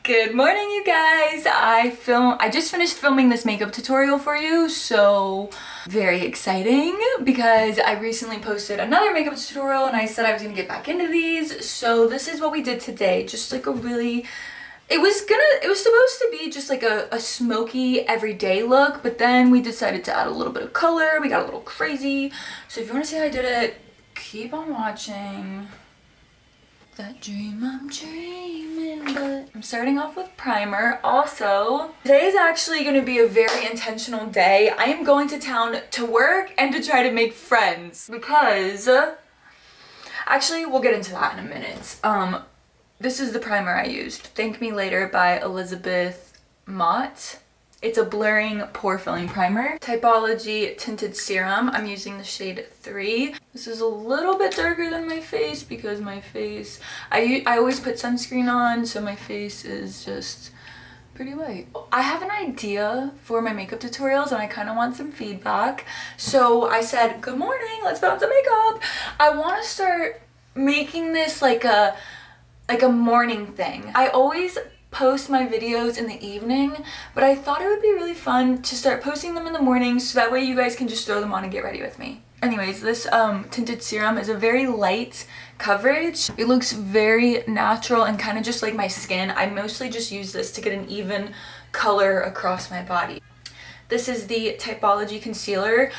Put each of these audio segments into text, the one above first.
Good morning, you guys. I just finished filming this makeup tutorial for you, so very exciting because I recently posted another makeup tutorial and I said I was gonna get back into these. So this is what we did today. Just like it was supposed to be just like a smoky everyday look, but then we decided to add a little bit of color. We got a little crazy. So if you want to see how I did it, keep on watching. That dream I'm dreaming, but I'm starting off with primer. Also, today is actually going to be a very intentional day. I am going to town to work and to try to make friends because, actually, we'll get into that in a minute. This is the primer I used. Thank Me Later by Elizabeth Mott. It's a blurring pore filling primer. Typology Tinted Serum. I'm using the shade 3. This is a little bit darker than my face because my face, I always put sunscreen on, so my face is just pretty white. I have an idea for my makeup tutorials and I kind of want some feedback. So I said, good morning, let's put on some makeup. I want to start making this like a morning thing. I always post my videos in the evening, but I thought it would be really fun to start posting them in the morning so that way you guys can just throw them on and get ready with me. Anyways, this tinted serum is a very light coverage. It looks very natural and kind of just like my skin. I mostly just use this to get an even color across my body. This is the Typology concealer.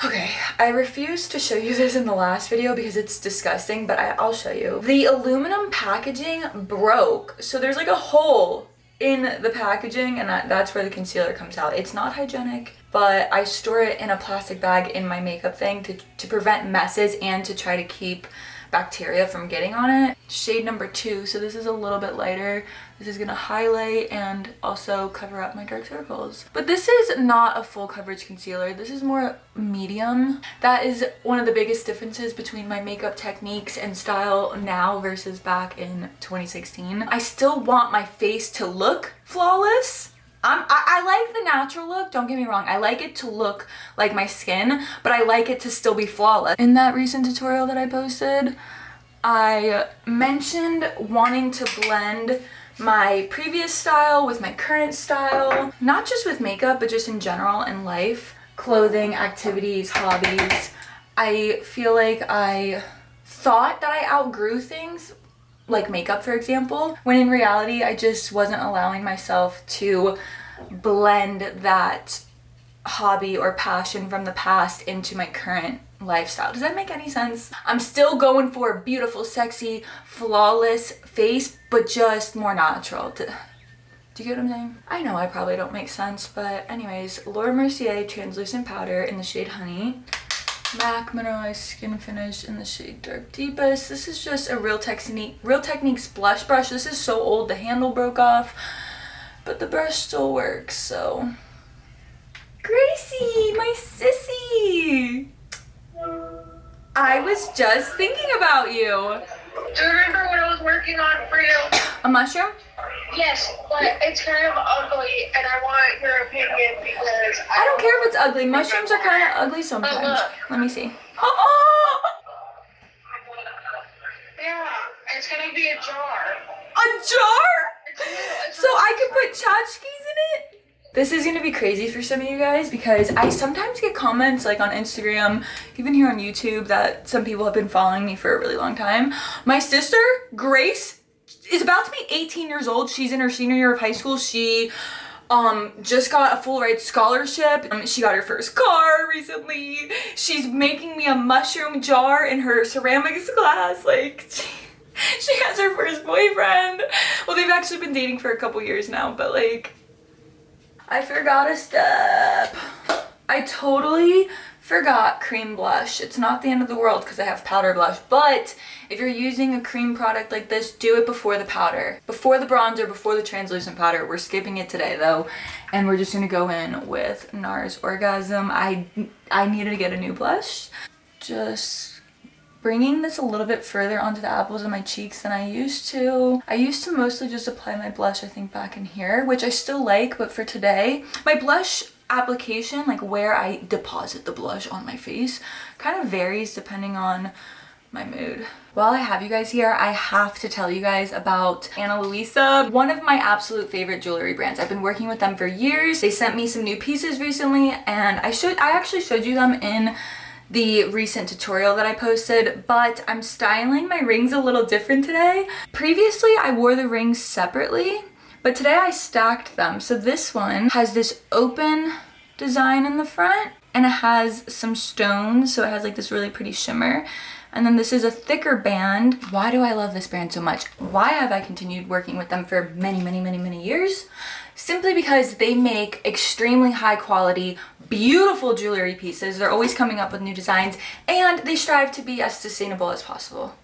Okay, I refused to show you this in the last video because it's disgusting, but I'll show you. The aluminum packaging broke, so there's like a hole in the packaging and that's where the concealer comes out. It's not hygienic, but I store it in a plastic bag in my makeup thing to prevent messes and to try to keep bacteria from getting on it. Shade number 2, so this is a little bit lighter. This is gonna highlight and also cover up my dark circles. But this is not a full coverage concealer. This is more medium. That is one of the biggest differences between my makeup techniques and style now versus back in 2016. I still want my face to look flawless. I like the natural look, don't get me wrong. I like it to look like my skin, but I like it to still be flawless. In that recent tutorial that I posted, I mentioned wanting to blend my previous style with my current style, not just with makeup, but just in general in life, clothing, activities, hobbies. I feel like I thought that I outgrew things, like makeup, for example, when in reality, I just wasn't allowing myself to blend that hobby or passion from the past into my current lifestyle. Does that make any sense? I'm still going for a beautiful, sexy, flawless face, but just more natural. Do you get what I'm saying? I know I probably don't make sense, but anyways, Laura Mercier translucent powder in the shade Honey. MAC Mineralized Skin Finish in the shade Dark Deepest. This is just a Real Techniques blush brush. This is so old, the handle broke off, but the brush still works, so. Gracie, my sissy! I was just thinking about you. Do you remember what I was working on for you? A mushroom? Yes, but it's kind of ugly, and I want your opinion because I don't care if it's ugly. Mushrooms are kind of ugly sometimes. look. Let me see. Oh! Yeah, it's gonna be a jar. A jar? It's So I could put tchotchkes in it? This is gonna be crazy for some of you guys because I sometimes get comments like on Instagram, even here on YouTube, that some people have been following me for a really long time. My sister, Grace, is about to be 18 years old. She's in her senior year of high school. She just got a full ride scholarship. She got her first car recently. She's making me a mushroom jar in her ceramics class. Like, she has her first boyfriend. Well, they've actually been dating for a couple years now, but like, I forgot a step. I totally forgot cream blush. It's not the end of the world because I have powder blush, but if you're using a cream product like this, do it before the powder. Before the bronzer, before the translucent powder. We're skipping it today though, and we're just gonna go in with NARS Orgasm. I needed to get a new blush. Just bringing this a little bit further onto the apples of my cheeks than I used to. I used to mostly just apply my blush, I think, back in here, which I still like, but for today, my blush application, like where I deposit the blush on my face, kind of varies depending on my mood. While I have you guys here, I have to tell you guys about Ana Luisa, one of my absolute favorite jewelry brands. I've been working with them for years. They sent me some new pieces recently, and I actually showed you them in the recent tutorial that I posted, but I'm styling my rings a little different today. Previously, I wore the rings separately, but today I stacked them. So this one has this open design in the front, and it has some stones, so it has like this really pretty shimmer. And then this is a thicker band. Why do I love this brand so much? Why have I continued working with them for many years? Simply because they make extremely high quality, beautiful jewelry pieces. They're always coming up with new designs, and they strive to be as sustainable as possible.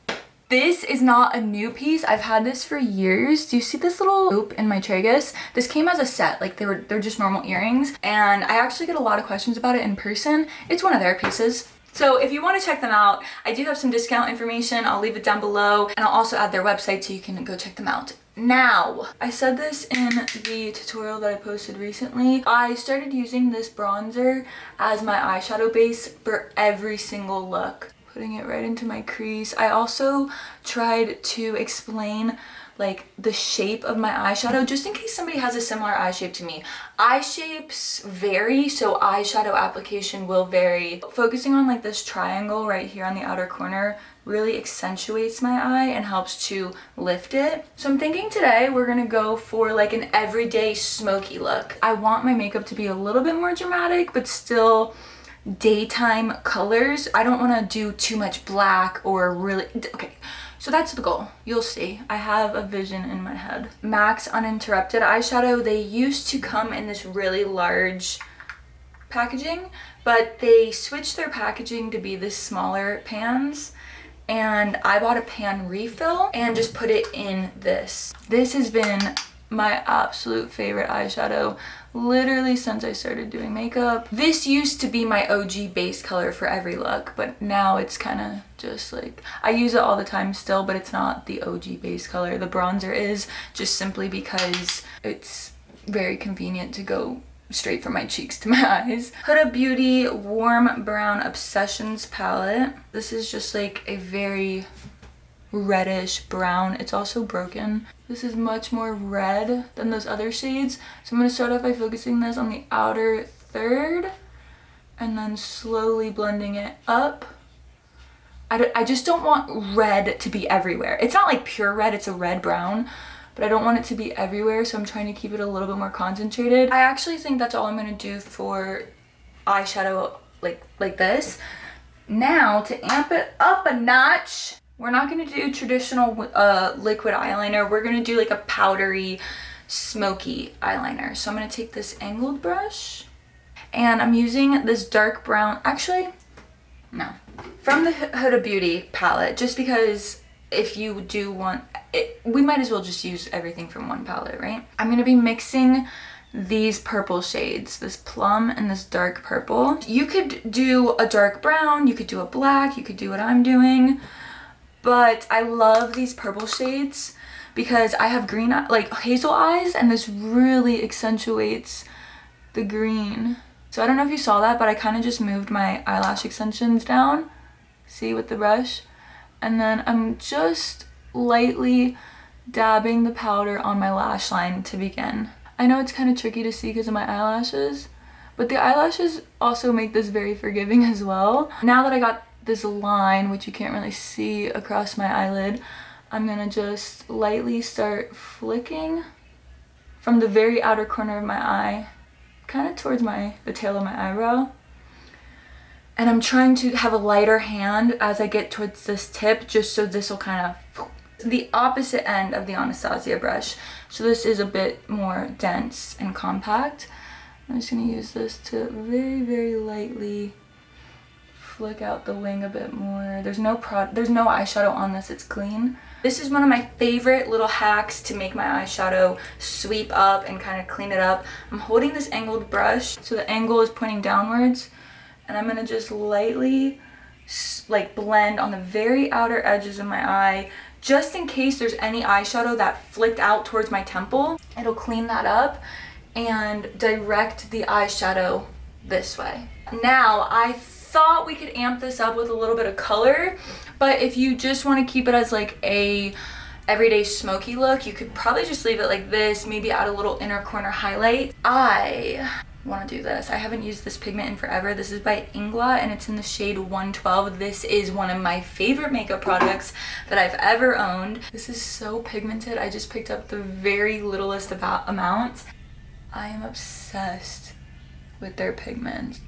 This is not a new piece. I've had this for years. Do you see this little loop in my tragus? This came as a set, like they're just normal earrings. And I actually get a lot of questions about it in person. It's one of their pieces. So if you want to check them out, I do have some discount information. I'll leave it down below, and I'll also add their website so you can go check them out. Now, I said this in the tutorial that I posted recently. I started using this bronzer as my eyeshadow base for every single look. Putting it right into my crease. I also tried to explain like the shape of my eyeshadow, just in case somebody has a similar eye shape to me. Eye shapes vary, so eyeshadow application will vary. Focusing on like this triangle right here on the outer corner really accentuates my eye and helps to lift it. So I'm thinking today we're gonna go for like an everyday smoky look. I want my makeup to be a little bit more dramatic, but still daytime colors. I don't want to do too much black or really, okay, so that's the goal. You'll see. I have a vision in my head. MAC's Uninterrupted eyeshadow, they used to come in this really large packaging, but they switched their packaging to be this smaller pans, and I bought a pan refill and just put it in this. This has been my absolute favorite eyeshadow literally since I started doing makeup. This used to be my OG base color for every look, but now it's kind of just like, I use it all the time still, but it's not the OG base color. The bronzer is, just simply because it's very convenient to go straight from my cheeks to my eyes. Huda Beauty Warm Brown Obsessions palette. This is just like a very reddish brown. It's also broken. This is much more red than those other shades. So I'm going to start off by focusing this on the outer third and then slowly blending it up. I just don't want red to be everywhere. It's not like pure red, it's a red brown, but I don't want it to be everywhere, so I'm trying to keep it a little bit more concentrated. I actually think that's all I'm going to do for eyeshadow like this. Now, to amp it up a notch, we're not going to do traditional liquid eyeliner. We're going to do like a powdery, smoky eyeliner. So I'm going to take this angled brush, and I'm using this dark brown, actually, no, from the Huda Beauty palette, just because if you do want it, we might as well just use everything from one palette, right? I'm going to be mixing these purple shades, this plum and this dark purple. You could do a dark brown, you could do a black, you could do what I'm doing. But I love these purple shades because I have green, like hazel eyes, and this really accentuates the green. So I don't know if you saw that, but I kind of just moved my eyelash extensions down, see, with the brush. And then I'm just lightly dabbing the powder on my lash line to begin. I know it's kind of tricky to see because of my eyelashes, but the eyelashes also make this very forgiving as well. Now that I got this line, which you can't really see across my eyelid, I'm gonna just lightly start flicking from the very outer corner of my eye, kind of towards the tail of my eyebrow. And I'm trying to have a lighter hand as I get towards this tip, just so this will kind of the opposite end of the Anastasia brush. So this is a bit more dense and compact. I'm just gonna use this to very lightly flick out the wing a bit more. There's no eyeshadow on this, it's clean. This is one of my favorite little hacks to make my eyeshadow sweep up and kind of clean it up. I'm holding this angled brush, so the angle is pointing downwards, and I'm gonna just lightly like blend on the very outer edges of my eye, just in case there's any eyeshadow that flicked out towards my temple. It'll clean that up and direct the eyeshadow this way. Now, I thought we could amp this up with a little bit of color, But if you just want to keep it as like a everyday smoky look, you could probably just leave it like this, maybe add a little inner corner highlight. I want to do this. I haven't used this pigment in forever. This is by Ingla and it's in the shade 112. This is one of my favorite makeup products that I've ever owned. This is so pigmented. I just picked up the very littlest amount. I am obsessed with their pigment.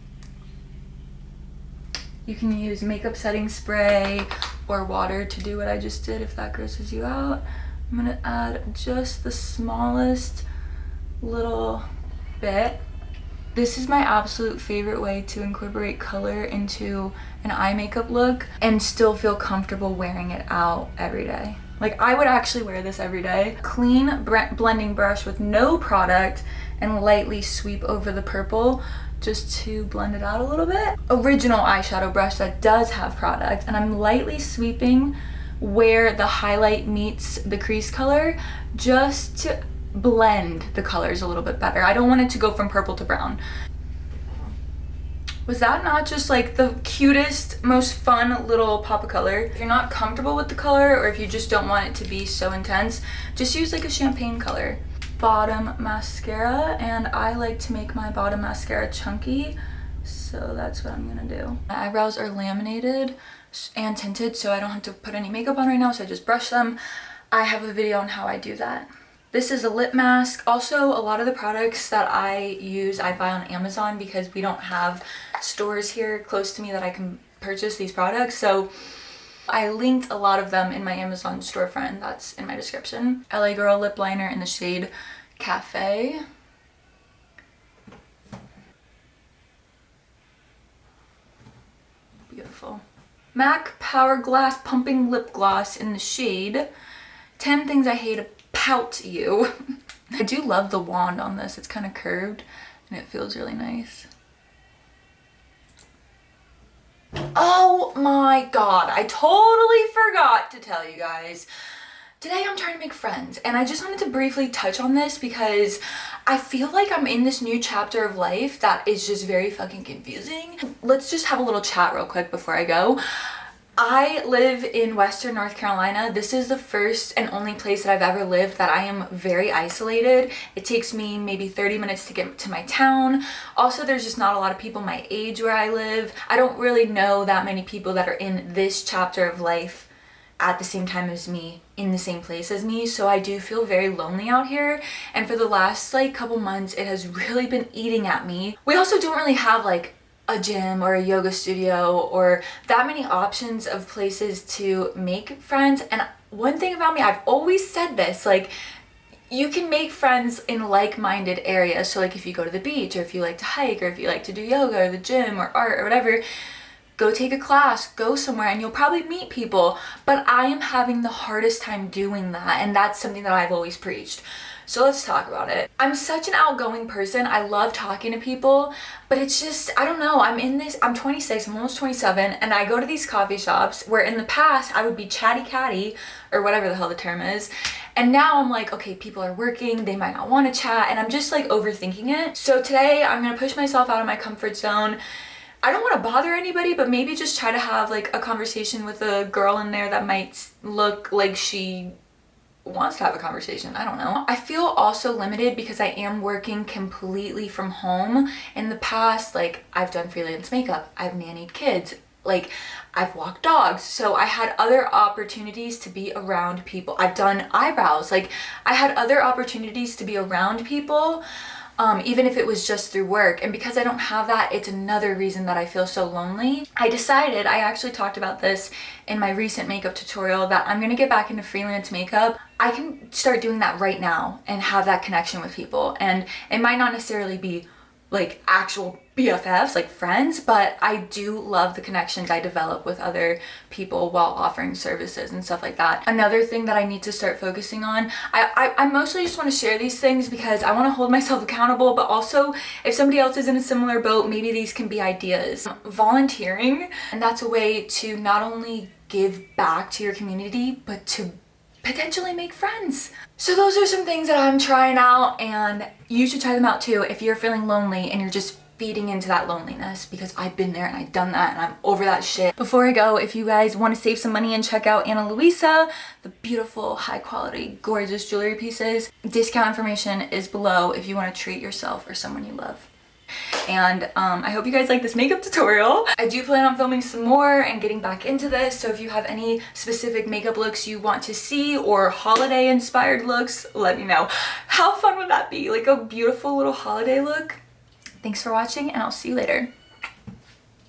You can use makeup setting spray or water to do what I just did if that grosses you out. I'm gonna add just the smallest little bit. This is my absolute favorite way to incorporate color into an eye makeup look and still feel comfortable wearing it out every day. Like, I would actually wear this every day. Clean blending brush with no product and lightly sweep over the purple just to blend it out a little bit. Original eyeshadow brush that does have product, and I'm lightly sweeping where the highlight meets the crease color just to blend the colors a little bit better. I don't want it to go from purple to brown. Was that not just like the cutest, most fun little pop of color? If you're not comfortable with the color, or if you just don't want it to be so intense, just use like a champagne color. Bottom mascara, and I like to make my bottom mascara chunky, so that's what I'm gonna do. My eyebrows are laminated and tinted, so I don't have to put any makeup on right now, so I just brush them. I have a video on how I do that. This is a lip mask. Also, a lot of the products that I use, I buy on Amazon because we don't have stores here close to me that I can purchase these products. So I linked a lot of them in my Amazon storefront. That's in my description. LA Girl lip liner in the shade Cafe. Beautiful. MAC Power Glass Pumping Lip Gloss in the shade 10 Things I Hate About You. I do love the wand on this. It's kind of curved and it feels really nice. Oh my god, I totally forgot to tell you guys. Today I'm trying to make friends, and I just wanted to briefly touch on this because I feel like I'm in this new chapter of life that is just very fucking confusing. Let's just have a little chat real quick before I go. I live in Western North Carolina. This is the first and only place that I've ever lived that I am very isolated. It takes me maybe 30 minutes to get to my town. Also, there's just not a lot of people my age where I live. I don't really know that many people that are in this chapter of life at the same time as me, in the same place as me, so I do feel very lonely out here, and for the last like couple months it has really been eating at me. We also don't really have like a gym or a yoga studio or that many options of places to make friends. And one thing about me, I've always said this, like, you can make friends in like-minded areas. So like if you go to the beach, or if you like to hike, or if you like to do yoga or the gym or art or whatever, go take a class, go somewhere, and you'll probably meet people. But I am having the hardest time doing that, and that's something that I've always preached. So let's talk about it. I'm such an outgoing person. I love talking to people, but it's just, I don't know, I'm 26, I'm almost 27, and I go to these coffee shops where in the past I would be chatty catty, or whatever the hell the term is, and now I'm like, okay, people are working, they might not want to chat, and I'm just like overthinking it. So today I'm gonna push myself out of my comfort zone. I don't want to bother anybody, but maybe just try to have like a conversation with a girl in there that might look like she wants to have a conversation. I don't know. I feel also limited because I am working completely from home. In the past, like, I've done freelance makeup, I've nannied kids, like I've walked dogs, so I had other opportunities to be around people. I've done eyebrows, like I had other opportunities to be around people, even if it was just through work. And because I don't have that, it's another reason that I feel so lonely. I decided, I actually talked about this in my recent makeup tutorial, that I'm gonna get back into freelance makeup. I can start doing that right now and have that connection with people. And it might not necessarily be like actual BFFs, like friends, but I do love the connections I develop with other people while offering services and stuff like that. Another thing that I need to start focusing on, I mostly just want to share these things because I want to hold myself accountable, but also if somebody else is in a similar boat, maybe these can be ideas. Volunteering, and that's a way to not only give back to your community, but to potentially make friends. So those are some things that I'm trying out, and you should try them out too if you're feeling lonely and you're just feeding into that loneliness, because I've been there and I've done that and I'm over that shit. Before I go, if you guys want to save some money and check out Ana Luisa, the beautiful, high quality, gorgeous jewelry pieces, discount information is below if you want to treat yourself or someone you love. And I hope you guys like this makeup tutorial. I do plan on filming some more and getting back into this, so if you have any specific makeup looks you want to see or holiday inspired looks, let me know. How fun would that be? Like a beautiful little holiday look? Thanks for watching, and I'll see you later.